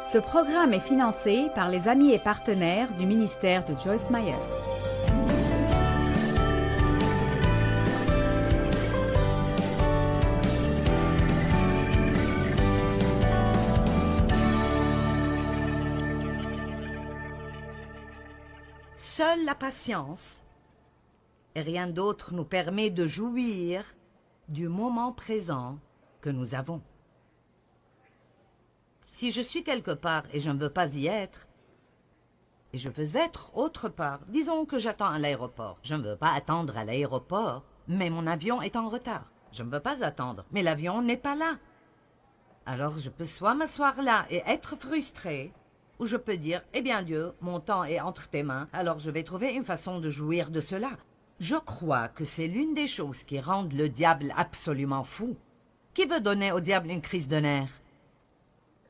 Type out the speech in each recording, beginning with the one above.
Ce programme est financé par les amis et partenaires du ministère de Joyce Meyer. Seule la patience et rien d'autre nous permet de jouir du moment présent que nous avons. Si je suis quelque part et je ne veux pas y être, et je veux être autre part, disons que j'attends à l'aéroport. Je ne veux pas attendre à l'aéroport, mais mon avion est en retard. Je ne veux pas attendre, mais l'avion n'est pas là. Alors je peux soit m'asseoir là et être frustré, ou je peux dire, eh bien Dieu, mon temps est entre tes mains, alors je vais trouver une façon de jouir de cela. Je crois que c'est l'une des choses qui rendent le diable absolument fou. Qui veut donner au diable une crise de nerfs?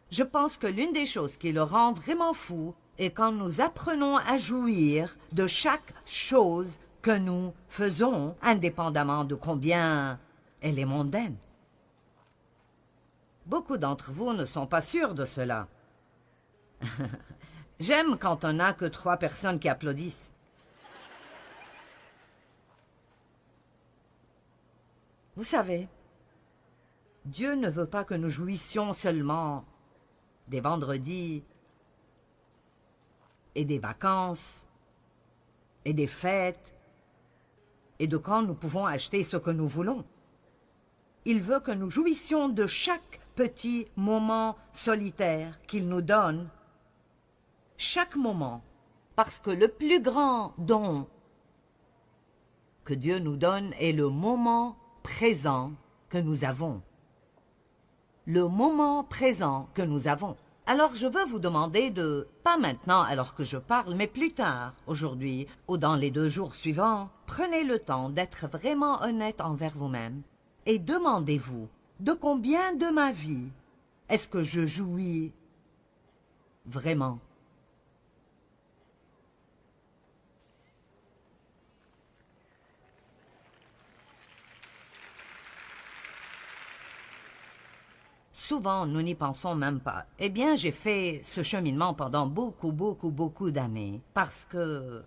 Je pense que l'une des choses qui le rend vraiment fou est quand nous apprenons à jouir de chaque chose que nous faisons, indépendamment de combien elle est mondaine. Beaucoup d'entre vous ne sont pas sûrs de cela. J'aime quand on n'a que 3 personnes qui applaudissent. Vous savez, Dieu ne veut pas que nous jouissions seulement des vendredis et des vacances et des fêtes et de quand nous pouvons acheter ce que nous voulons. Il veut que nous jouissions de chaque petit moment solitaire qu'il nous donne, chaque moment, parce que le plus grand don que Dieu nous donne est le moment présent que nous avons. Le moment présent que nous avons. Alors je veux vous demander de, pas maintenant alors que je parle, mais plus tard, aujourd'hui ou dans les 2 jours suivants, prenez le temps d'être vraiment honnête envers vous-même et demandez-vous, de combien de ma vie est-ce que je jouis vraiment? Souvent, nous n'y pensons même pas. Eh bien, j'ai fait ce cheminement pendant beaucoup d'années. Parce que...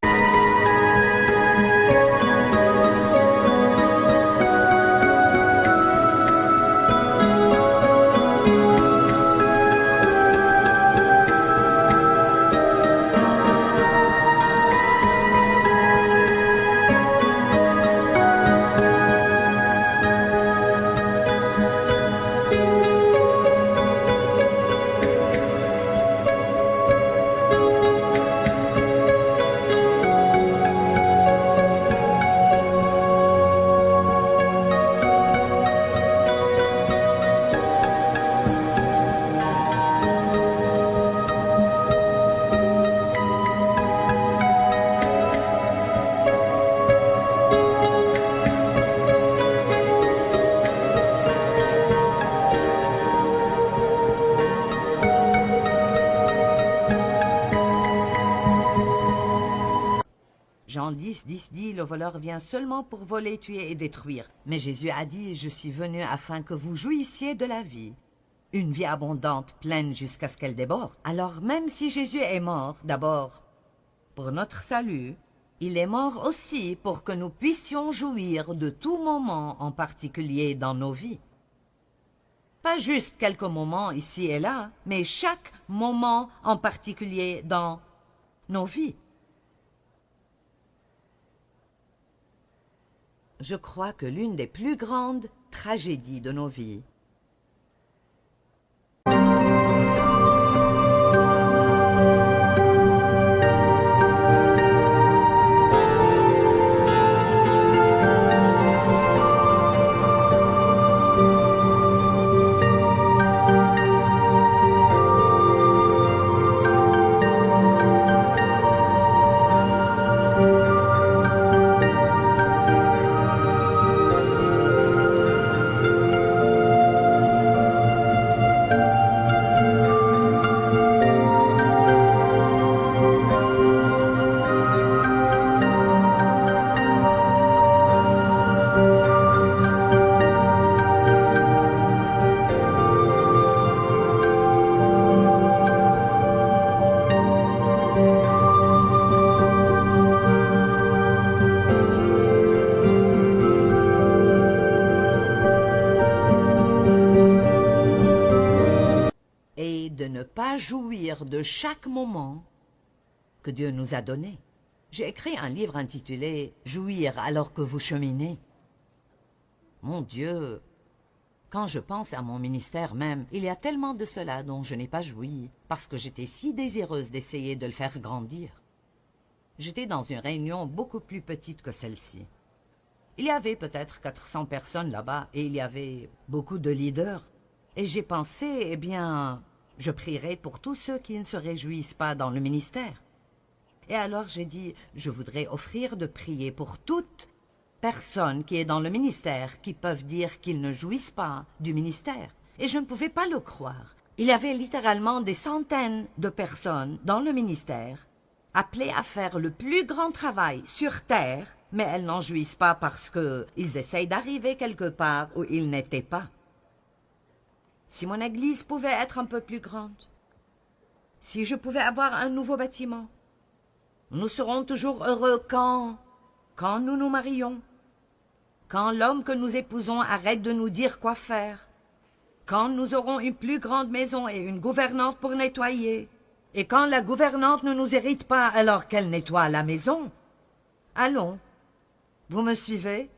Jean 10, 10 dit, le voleur vient seulement pour voler, tuer et détruire. Mais Jésus a dit, je suis venu afin que vous jouissiez de la vie. Une vie abondante, pleine jusqu'à ce qu'elle déborde. Alors même si Jésus est mort, d'abord, pour notre salut, il est mort aussi pour que nous puissions jouir de tout moment en particulier dans nos vies. Pas juste quelques moments ici et là, mais chaque moment en particulier dans nos vies. Je crois que l'une des plus grandes tragédies de nos vies est de ne pas jouir de chaque moment que Dieu nous a donné. J'ai écrit un livre intitulé « Jouir alors que vous cheminez ». Mon Dieu, quand je pense à mon ministère même, il y a tellement de cela dont je n'ai pas joui, parce que j'étais si désireuse d'essayer de le faire grandir. J'étais dans une réunion beaucoup plus petite que celle-ci. Il y avait peut-être 400 personnes là-bas, et il y avait beaucoup de leaders. Et j'ai pensé, eh bien, je prierai pour tous ceux qui ne se réjouissent pas dans le ministère. Et alors j'ai dit, je voudrais offrir de prier pour toute personne qui est dans le ministère, qui peuvent dire qu'ils ne jouissent pas du ministère. Et je ne pouvais pas le croire. Il y avait littéralement des centaines de personnes dans le ministère, appelées à faire le plus grand travail sur terre, mais elles n'en jouissent pas parce qu'ils essayent d'arriver quelque part où ils n'étaient pas. Si mon église pouvait être un peu plus grande, si je pouvais avoir un nouveau bâtiment, nous serons toujours heureux quand nous nous marions, quand l'homme que nous épousons arrête de nous dire quoi faire, quand nous aurons une plus grande maison et une gouvernante pour nettoyer, et quand la gouvernante ne nous hérite pas alors qu'elle nettoie la maison. Allons, vous me suivez?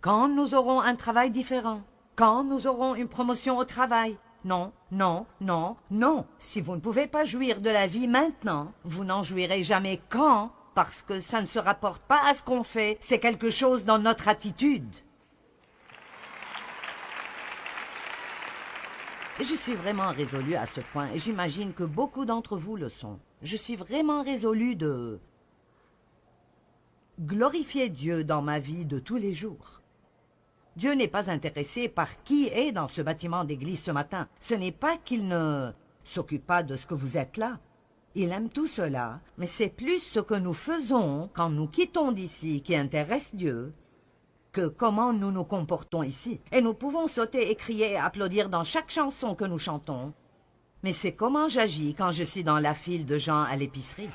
Quand nous aurons un travail différent, quand nous aurons une promotion au travail. Non, non, non, non. Si vous ne pouvez pas jouir de la vie maintenant, vous n'en jouirez jamais quand, parce que ça ne se rapporte pas à ce qu'on fait, c'est quelque chose dans notre attitude. Je suis vraiment résolue à ce point, et j'imagine que beaucoup d'entre vous le sont. Je suis vraiment résolue de glorifier Dieu dans ma vie de tous les jours. Dieu n'est pas intéressé par qui est dans ce bâtiment d'église ce matin. Ce n'est pas qu'il ne s'occupe pas de ce que vous êtes là. Il aime tout cela, mais c'est plus ce que nous faisons quand nous quittons d'ici qui intéresse Dieu que comment nous nous comportons ici. Et nous pouvons sauter et crier et applaudir dans chaque chanson que nous chantons. Mais c'est comment j'agis quand je suis dans la file de gens à l'épicerie.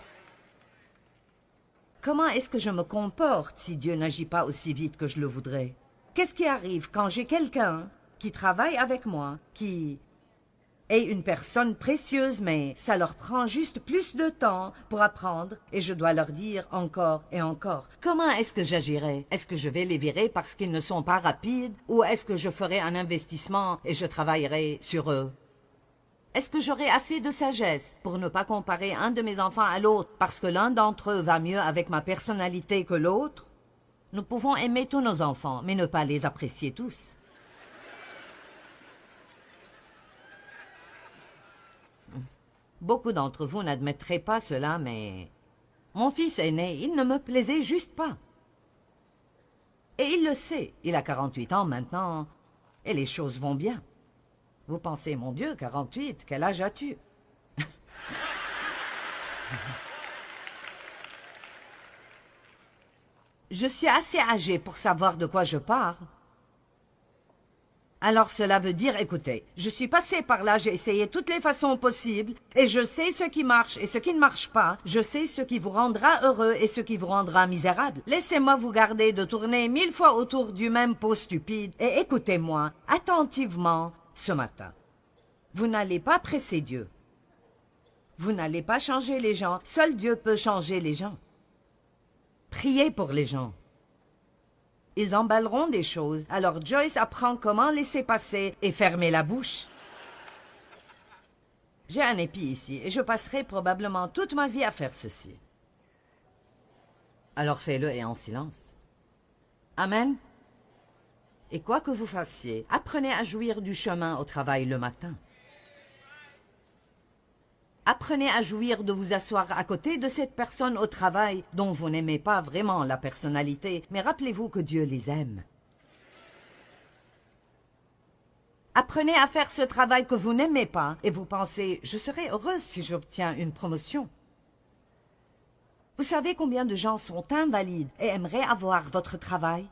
Comment est-ce que je me comporte si Dieu n'agit pas aussi vite que je le voudrais? Qu'est-ce qui arrive quand j'ai quelqu'un qui travaille avec moi, qui est une personne précieuse, mais ça leur prend juste plus de temps pour apprendre et je dois leur dire encore et encore? Comment est-ce que j'agirai? Est-ce que je vais les virer parce qu'ils ne sont pas rapides? Ou est-ce que je ferai un investissement et je travaillerai sur eux? Est-ce que j'aurai assez de sagesse pour ne pas comparer un de mes enfants à l'autre parce que l'un d'entre eux va mieux avec ma personnalité que l'autre? Nous pouvons aimer tous nos enfants, mais ne pas les apprécier tous. Beaucoup d'entre vous n'admettraient pas cela, mais mon fils aîné, il ne me plaisait juste pas. Et il le sait, il a 48 ans maintenant, et les choses vont bien. Vous pensez, mon Dieu, 48, quel âge as-tu? Je suis assez âgée pour savoir de quoi je parle. Alors cela veut dire, écoutez, je suis passée par là, j'ai essayé toutes les façons possibles, et je sais ce qui marche et ce qui ne marche pas. Je sais ce qui vous rendra heureux et ce qui vous rendra misérable. Laissez-moi vous garder de tourner 1000 fois autour du même pot stupide, et écoutez-moi attentivement ce matin. Vous n'allez pas presser Dieu. Vous n'allez pas changer les gens. Seul Dieu peut changer les gens. Priez pour les gens. Ils emballeront des choses. Alors Joyce apprend comment laisser passer et fermer la bouche. J'ai un épi ici et je passerai probablement toute ma vie à faire ceci. Alors fais-le et en silence. Amen. Et quoi que vous fassiez, apprenez à jouir du chemin au travail le matin. Apprenez à jouir de vous asseoir à côté de cette personne au travail dont vous n'aimez pas vraiment la personnalité, mais rappelez-vous que Dieu les aime. Apprenez à faire ce travail que vous n'aimez pas et vous pensez « Je serai heureuse si j'obtiens une promotion ». Vous savez combien de gens sont invalides et aimeraient avoir votre travail?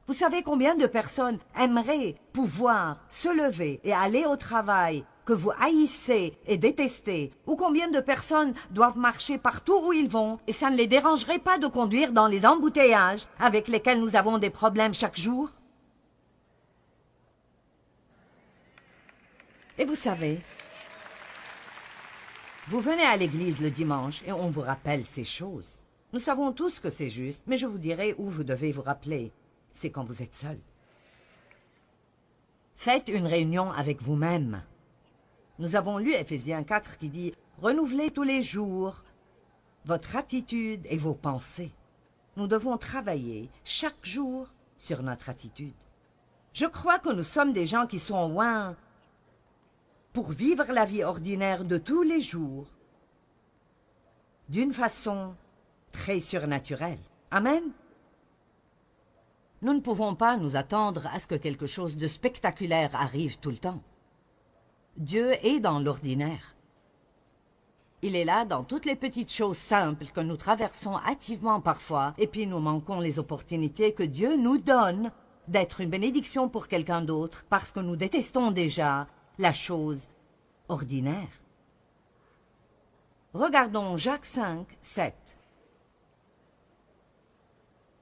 Vous savez combien de personnes aimeraient pouvoir se lever et aller au travail que vous haïssez et détestez, ou combien de personnes doivent marcher partout où ils vont, et ça ne les dérangerait pas de conduire dans les embouteillages avec lesquels nous avons des problèmes chaque jour? Et vous savez, vous venez à l'église le dimanche et on vous rappelle ces choses. Nous savons tous que c'est juste, mais je vous dirai où vous devez vous rappeler. C'est quand vous êtes seul. Faites une réunion avec vous-même. Nous avons lu Éphésiens 4 qui dit « Renouvelez tous les jours votre attitude et vos pensées. » Nous devons travailler chaque jour sur notre attitude. Je crois que nous sommes des gens qui sont loin pour vivre la vie ordinaire de tous les jours d'une façon très surnaturelle. Amen. Nous ne pouvons pas nous attendre à ce que quelque chose de spectaculaire arrive tout le temps. Dieu est dans l'ordinaire. Il est là dans toutes les petites choses simples que nous traversons hâtivement parfois, et puis nous manquons les opportunités que Dieu nous donne d'être une bénédiction pour quelqu'un d'autre, parce que nous détestons déjà la chose ordinaire. Regardons Jacques 5, 7.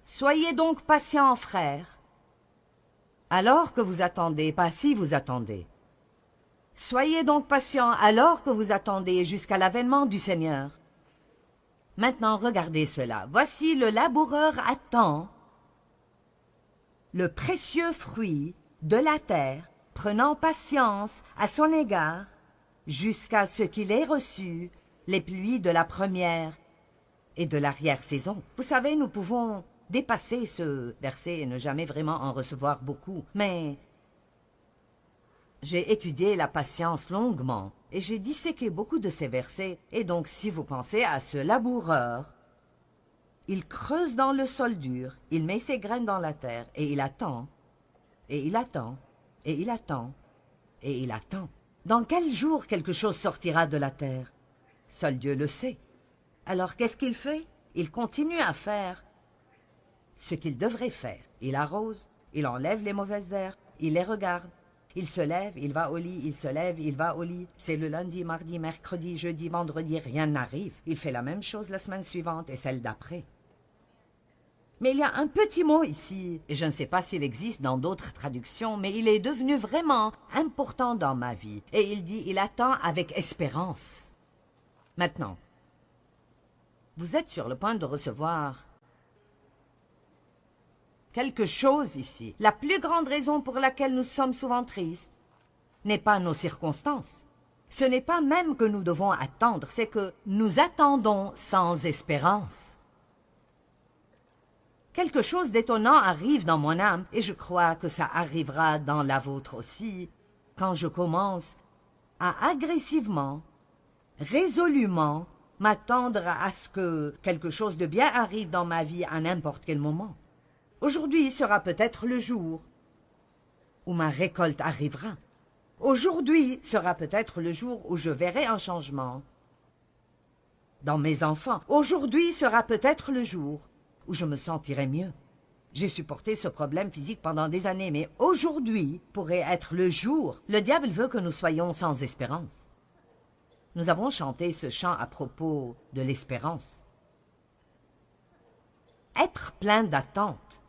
Soyez donc patients, frères, alors que vous attendez, pas si vous attendez. Soyez donc patients alors que vous attendez jusqu'à l'avènement du Seigneur. Maintenant, regardez cela. Voici le laboureur attend le précieux fruit de la terre, prenant patience à son égard, jusqu'à ce qu'il ait reçu les pluies de la première et de l'arrière-saison. Vous savez, nous pouvons dépasser ce verset et ne jamais vraiment en recevoir beaucoup, mais j'ai étudié la patience longuement et j'ai disséqué beaucoup de ces versets. Et donc, si vous pensez à ce laboureur, il creuse dans le sol dur, il met ses graines dans la terre et il attend, et il attend, et il attend, et il attend. Dans quel jour quelque chose sortira de la terre? Seul Dieu le sait. Alors, qu'est-ce qu'il fait? Il continue à faire ce qu'il devrait faire. Il arrose, il enlève les mauvaises herbes, il les regarde. Il se lève, il va au lit, il se lève, il va au lit. C'est le lundi, mardi, mercredi, jeudi, vendredi, rien n'arrive. Il fait la même chose la semaine suivante et celle d'après. Mais il y a un petit mot ici, et je ne sais pas s'il existe dans d'autres traductions, mais il est devenu vraiment important dans ma vie. Et il dit, il attend avec espérance. Maintenant, vous êtes sur le point de recevoir quelque chose ici. La plus grande raison pour laquelle nous sommes souvent tristes n'est pas nos circonstances. Ce n'est pas même que nous devons attendre, c'est que nous attendons sans espérance. Quelque chose d'étonnant arrive dans mon âme, et je crois que ça arrivera dans la vôtre aussi, quand je commence à agressivement, résolument m'attendre à ce que quelque chose de bien arrive dans ma vie à n'importe quel moment. Aujourd'hui sera peut-être le jour où ma récolte arrivera. Aujourd'hui sera peut-être le jour où je verrai un changement dans mes enfants. Aujourd'hui sera peut-être le jour où je me sentirai mieux. J'ai supporté ce problème physique pendant des années, mais aujourd'hui pourrait être le jour. Le diable veut que nous soyons sans espérance. Nous avons chanté ce chant à propos de l'espérance. Être plein d'attente.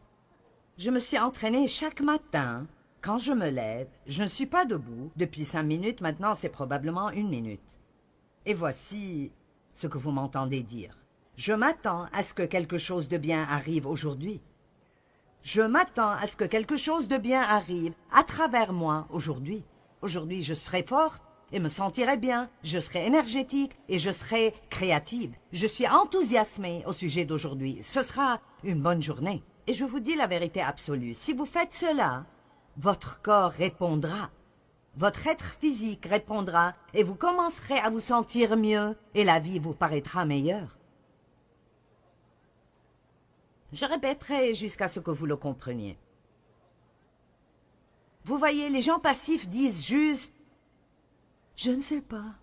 Je me suis entraînée chaque matin. Quand je me lève, je ne suis pas debout. Depuis 5 minutes, maintenant c'est probablement 1 minute. Et voici ce que vous m'entendez dire. Je m'attends à ce que quelque chose de bien arrive aujourd'hui. Je m'attends à ce que quelque chose de bien arrive à travers moi aujourd'hui. Aujourd'hui, je serai forte et me sentirai bien. Je serai énergétique et je serai créative. Je suis enthousiasmée au sujet d'aujourd'hui. Ce sera une bonne journée. Et je vous dis la vérité absolue, si vous faites cela, votre corps répondra, votre être physique répondra, et vous commencerez à vous sentir mieux, et la vie vous paraîtra meilleure. Je répéterai jusqu'à ce que vous le compreniez. Vous voyez, les gens passifs disent juste « Je ne sais pas.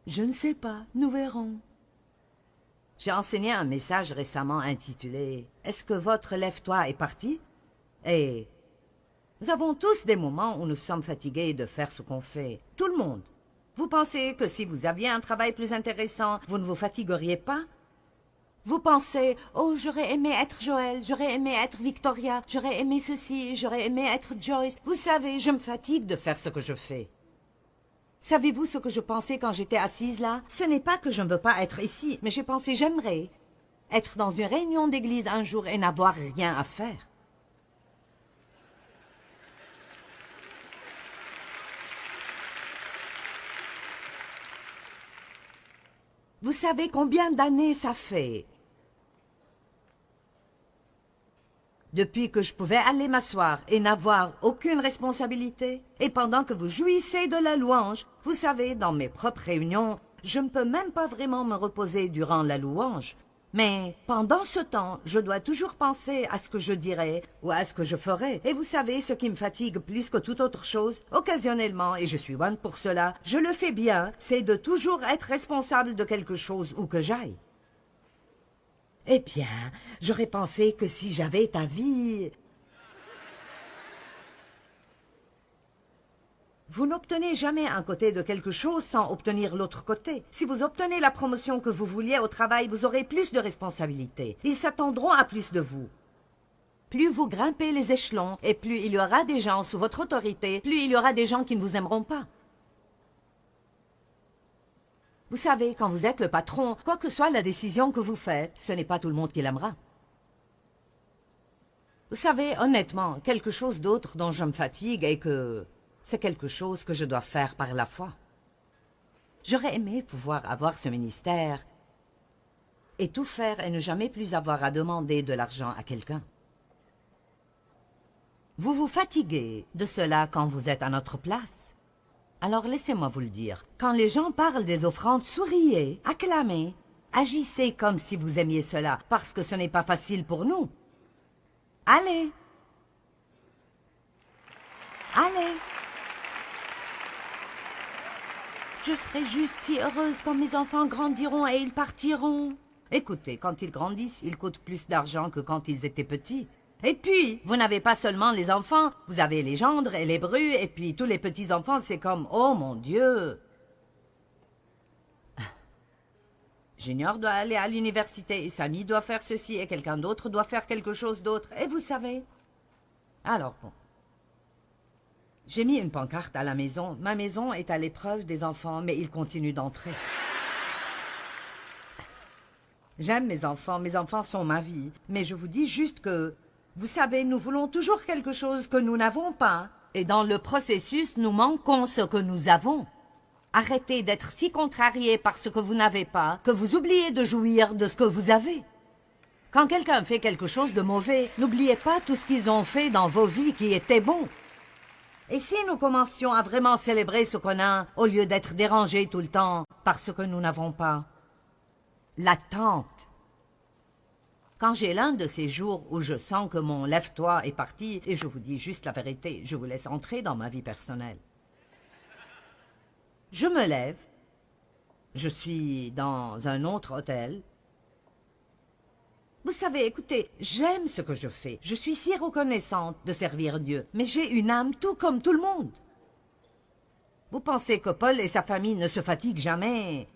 Je ne sais pas, nous verrons. » J'ai enseigné un message récemment intitulé « Est-ce que votre lève-toi est parti ?» Et nous avons tous des moments où nous sommes fatigués de faire ce qu'on fait. Tout le monde. Vous pensez que si vous aviez un travail plus intéressant, vous ne vous fatigueriez pas? Vous pensez, oh, j'aurais aimé être Joël, j'aurais aimé être Victoria, j'aurais aimé ceci, j'aurais aimé être Joyce. Vous savez, je me fatigue de faire ce que je fais. Savez-vous ce que je pensais quand j'étais assise là? Ce n'est pas que je ne veux pas être ici, mais j'ai pensé j'aimerais être dans une réunion d'église un jour et n'avoir rien à faire. Vous savez combien d'années ça fait? Depuis que je pouvais aller m'asseoir et n'avoir aucune responsabilité, et pendant que vous jouissez de la louange, vous savez, dans mes propres réunions, je ne peux même pas vraiment me reposer durant la louange. Mais pendant ce temps, je dois toujours penser à ce que je dirais ou à ce que je ferais. Et vous savez, ce qui me fatigue plus que toute autre chose, occasionnellement, et je suis bonne pour cela, je le fais bien, c'est de toujours être responsable de quelque chose où que j'aille. Eh bien, j'aurais pensé que si j'avais ta vie... Vous n'obtenez jamais un côté de quelque chose sans obtenir l'autre côté. Si vous obtenez la promotion que vous vouliez au travail, vous aurez plus de responsabilités. Ils s'attendront à plus de vous. Plus vous grimpez les échelons, et plus il y aura des gens sous votre autorité, plus il y aura des gens qui ne vous aimeront pas. Vous savez, quand vous êtes le patron, quoi que soit la décision que vous faites, ce n'est pas tout le monde qui l'aimera. Vous savez, honnêtement, quelque chose d'autre dont je me fatigue est que c'est quelque chose que je dois faire par la foi. J'aurais aimé pouvoir avoir ce ministère et tout faire et ne jamais plus avoir à demander de l'argent à quelqu'un. Vous vous fatiguez de cela quand vous êtes à notre place. Alors laissez-moi vous le dire, quand les gens parlent des offrandes, souriez, acclamez, agissez comme si vous aimiez cela, parce que ce n'est pas facile pour nous. Allez! Allez! Je serai juste si heureuse quand mes enfants grandiront et ils partiront. Écoutez, quand ils grandissent, ils coûtent plus d'argent que quand ils étaient petits. Et puis, vous n'avez pas seulement les enfants, vous avez les gendres et les brus, et puis tous les petits-enfants, c'est comme, oh mon Dieu! Junior doit aller à l'université, et Samy doit faire ceci, et quelqu'un d'autre doit faire quelque chose d'autre, et vous savez. Alors bon. J'ai mis une pancarte à la maison. Ma maison est à l'épreuve des enfants, mais ils continuent d'entrer. J'aime mes enfants sont ma vie, mais je vous dis juste que, vous savez, nous voulons toujours quelque chose que nous n'avons pas, et dans le processus, nous manquons ce que nous avons. Arrêtez d'être si contrariés par ce que vous n'avez pas, que vous oubliez de jouir de ce que vous avez. Quand quelqu'un fait quelque chose de mauvais, n'oubliez pas tout ce qu'ils ont fait dans vos vies qui était bon. Et si nous commencions à vraiment célébrer ce qu'on a, au lieu d'être dérangés tout le temps par ce que nous n'avons pas? L'attente. Quand j'ai l'un de ces jours où je sens que mon lève-toi est parti, et je vous dis juste la vérité, je vous laisse entrer dans ma vie personnelle. Je me lève, je suis dans un autre hôtel. Vous savez, écoutez, j'aime ce que je fais. Je suis si reconnaissante de servir Dieu, mais j'ai une âme tout comme tout le monde. Vous pensez que Paul et sa famille ne se fatiguent jamais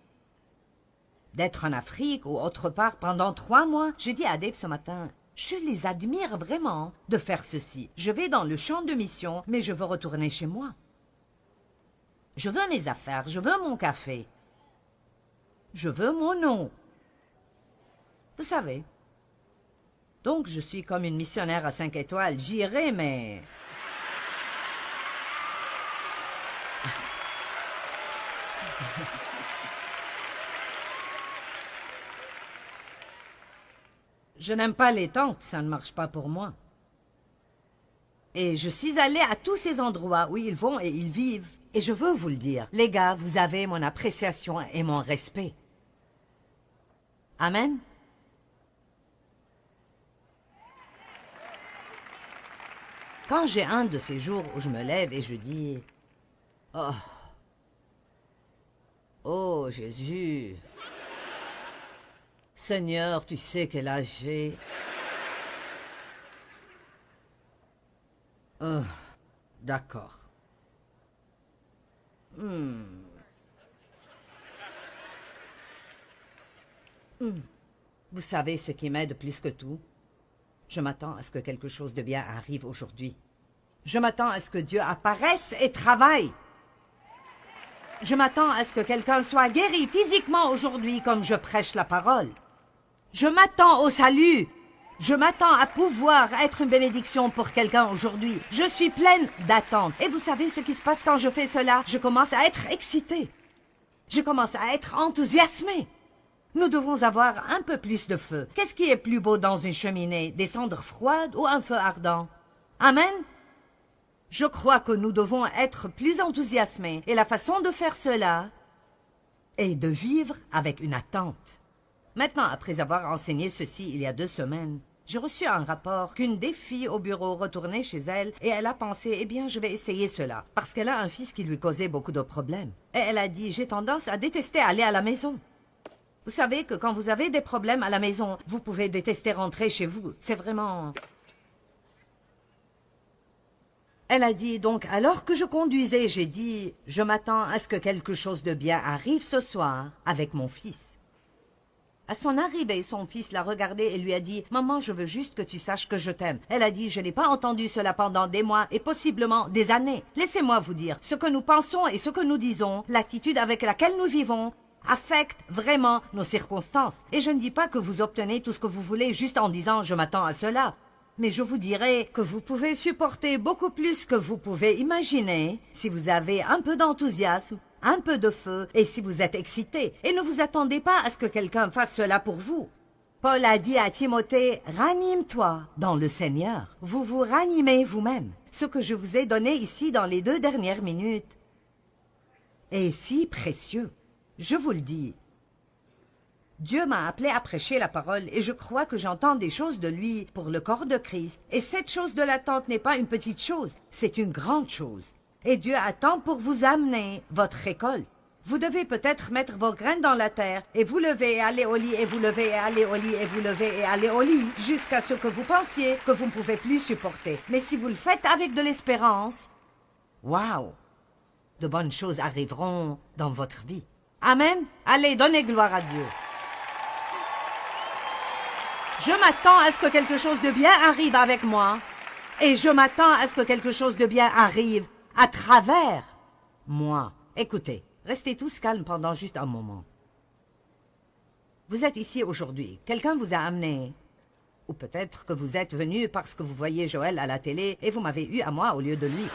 d'être en Afrique ou autre part pendant 3 mois? J'ai dit à Dave ce matin, je les admire vraiment de faire ceci. Je vais dans le champ de mission, mais je veux retourner chez moi. Je veux mes affaires, je veux mon café. Je veux mon nom. Vous savez. Donc je suis comme une missionnaire à 5 étoiles. J'irai, mais... Je n'aime pas les tentes, ça ne marche pas pour moi. Et je suis allée à tous ces endroits où ils vont et ils vivent. Et je veux vous le dire, les gars, vous avez mon appréciation et mon respect. Amen. Quand j'ai un de ces jours où je me lève et je dis « Oh, oh Jésus, Seigneur, tu sais quel âge j'ai. D'accord. Vous savez ce qui m'aide plus que tout? Je m'attends à ce que quelque chose de bien arrive aujourd'hui. Je m'attends à ce que Dieu apparaisse et travaille. Je m'attends à ce que quelqu'un soit guéri physiquement aujourd'hui comme je prêche la parole. Je m'attends au salut. Je m'attends à pouvoir être une bénédiction pour quelqu'un aujourd'hui. Je suis pleine d'attente. Et vous savez ce qui se passe quand je fais cela? Je commence à être excitée. Je commence à être enthousiasmée. Nous devons avoir un peu plus de feu. Qu'est-ce qui est plus beau dans une cheminée? Des cendres froides ou un feu ardent? Amen? Je crois que nous devons être plus enthousiasmés. Et la façon de faire cela est de vivre avec une attente. Maintenant, après avoir enseigné ceci il y a 2 semaines, j'ai reçu un rapport qu'une des filles au bureau retournait chez elle et elle a pensé, eh bien, je vais essayer cela, parce qu'elle a un fils qui lui causait beaucoup de problèmes. Et elle a dit, j'ai tendance à détester aller à la maison. Vous savez que quand vous avez des problèmes à la maison, vous pouvez détester rentrer chez vous. C'est vraiment... Elle a dit, donc, alors que je conduisais, j'ai dit, je m'attends à ce que quelque chose de bien arrive ce soir avec mon fils. À son arrivée, son fils l'a regardée et lui a dit « Maman, je veux juste que tu saches que je t'aime. » Elle a dit « Je n'ai pas entendu cela pendant des mois et possiblement des années. Laissez-moi vous dire, ce que nous pensons et ce que nous disons, l'attitude avec laquelle nous vivons, affecte vraiment nos circonstances. Et je ne dis pas que vous obtenez tout ce que vous voulez juste en disant « Je m'attends à cela ». Mais je vous dirai que vous pouvez supporter beaucoup plus que vous pouvez imaginer si vous avez un peu d'enthousiasme, un peu de feu, et si vous êtes excité. Et ne vous attendez pas à ce que quelqu'un fasse cela pour vous. Paul a dit à Timothée, « Ranime-toi dans le Seigneur. » Vous vous ranimez vous-même. Ce que je vous ai donné ici dans les 2 dernières minutes est si précieux. Je vous le dis. Dieu m'a appelé à prêcher la parole et je crois que j'entends des choses de lui pour le corps de Christ. Et cette chose de l'attente n'est pas une petite chose, c'est une grande chose. Et Dieu attend pour vous amener votre récolte. Vous devez peut-être mettre vos graines dans la terre et vous lever et aller au lit et vous lever et aller au lit et vous lever et aller au lit jusqu'à ce que vous pensiez que vous ne pouvez plus supporter. Mais si vous le faites avec de l'espérance, waouh, de bonnes choses arriveront dans votre vie. Amen. Allez, donnez gloire à Dieu. Je m'attends à ce que quelque chose de bien arrive avec moi et je m'attends à ce que quelque chose de bien arrive à travers moi. Écoutez, restez tous calmes pendant juste un moment. Vous êtes ici aujourd'hui. Quelqu'un vous a amené. Ou peut-être que vous êtes venu parce que vous voyez Joël à la télé et vous m'avez eu à moi au lieu de lui.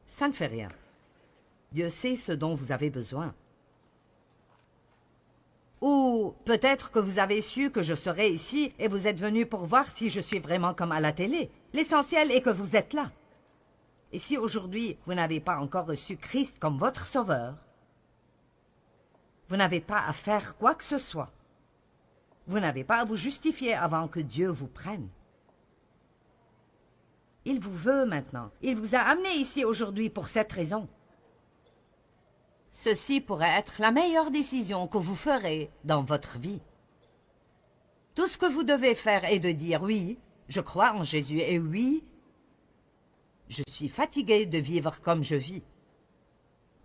Ça ne fait rien. Dieu sait ce dont vous avez besoin. Ou peut-être que vous avez su que je serais ici et vous êtes venu pour voir si je suis vraiment comme à la télé. L'essentiel est que vous êtes là. Et si aujourd'hui vous n'avez pas encore reçu Christ comme votre sauveur, vous n'avez pas à faire quoi que ce soit. Vous n'avez pas à vous justifier avant que Dieu vous prenne. Il vous veut maintenant. Il vous a amené ici aujourd'hui pour cette raison. Ceci pourrait être la meilleure décision que vous ferez dans votre vie. Tout ce que vous devez faire est de dire « Oui, je crois en Jésus et oui, je suis fatigué de vivre comme je vis.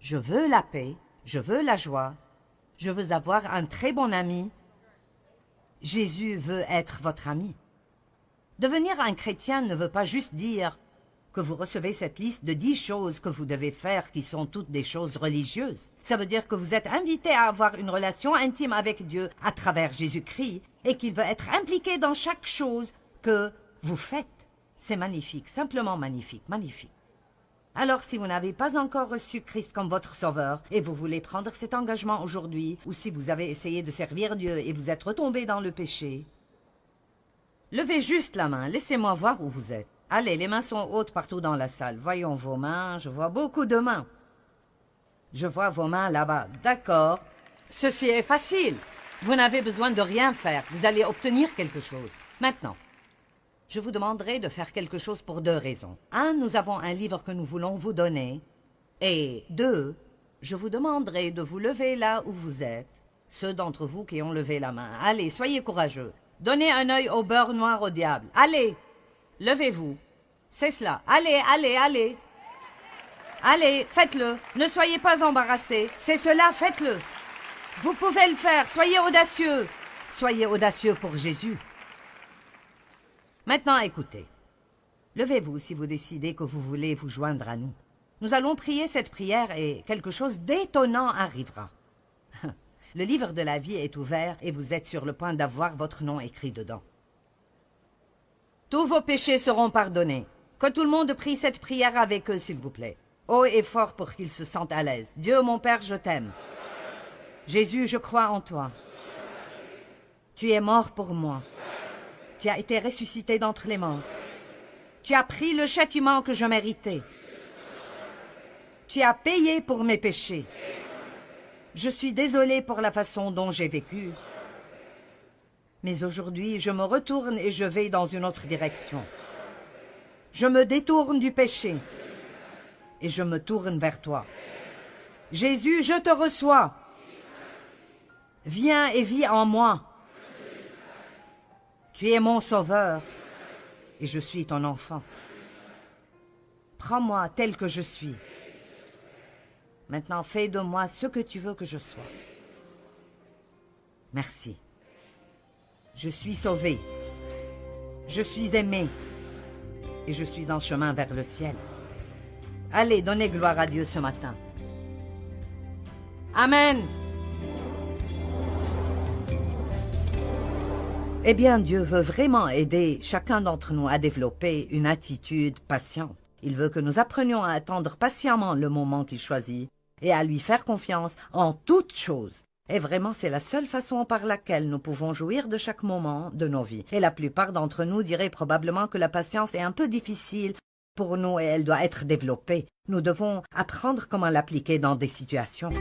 Je veux la paix, je veux la joie, je veux avoir un très bon ami. Jésus veut être votre ami. » Devenir un chrétien ne veut pas juste dire que vous recevez cette liste de 10 choses que vous devez faire qui sont toutes des choses religieuses. Ça veut dire que vous êtes invité à avoir une relation intime avec Dieu à travers Jésus-Christ et qu'il veut être impliqué dans chaque chose que vous faites. C'est magnifique, simplement magnifique, magnifique. Alors si vous n'avez pas encore reçu Christ comme votre sauveur et vous voulez prendre cet engagement aujourd'hui, ou si vous avez essayé de servir Dieu et vous êtes retombé dans le péché, levez juste la main, laissez-moi voir où vous êtes. Allez, les mains sont hautes partout dans la salle. Voyons vos mains, je vois beaucoup de mains. Je vois vos mains là-bas, d'accord. Ceci est facile. Vous n'avez besoin de rien faire, vous allez obtenir quelque chose. Maintenant, je vous demanderai de faire quelque chose pour 2 raisons. 1, nous avons un livre que nous voulons vous donner. Et 2, je vous demanderai de vous lever là où vous êtes. Ceux d'entre vous qui ont levé la main. Allez, soyez courageux. Donnez un œil au beurre noir au diable. Allez, levez-vous. C'est cela. Allez, allez, allez. Allez, faites-le. Ne soyez pas embarrassés. C'est cela, faites-le. Vous pouvez le faire, soyez audacieux. Soyez audacieux pour Jésus. Maintenant, écoutez. Levez-vous si vous décidez que vous voulez vous joindre à nous. Nous allons prier cette prière et quelque chose d'étonnant arrivera. Le livre de la vie est ouvert et vous êtes sur le point d'avoir votre nom écrit dedans. Tous vos péchés seront pardonnés. Que tout le monde prie cette prière avec eux, s'il vous plaît. Haut et fort pour qu'ils se sentent à l'aise. Dieu, mon Père, je t'aime. Jésus, je crois en toi. Tu es mort pour moi. Tu as été ressuscité d'entre les morts. Tu as pris le châtiment que je méritais. Tu as payé pour mes péchés. Je suis désolé pour la façon dont j'ai vécu. Mais aujourd'hui, je me retourne et je vais dans une autre direction. Je me détourne du péché et je me tourne vers toi. Jésus, je te reçois. Viens et vis en moi. Tu es mon sauveur et je suis ton enfant. Prends-moi tel que je suis. Maintenant, fais de moi ce que tu veux que je sois. Merci. Je suis sauvé. Je suis aimé. Et je suis en chemin vers le ciel. Allez, donnez gloire à Dieu ce matin. Amen. Eh bien, Dieu veut vraiment aider chacun d'entre nous à développer une attitude patiente. Il veut que nous apprenions à attendre patiemment le moment qu'il choisit et à lui faire confiance en toutes choses. Et vraiment, c'est la seule façon par laquelle nous pouvons jouir de chaque moment de nos vies. Et la plupart d'entre nous diraient probablement que la patience est un peu difficile pour nous et elle doit être développée. Nous devons apprendre comment l'appliquer dans des situations.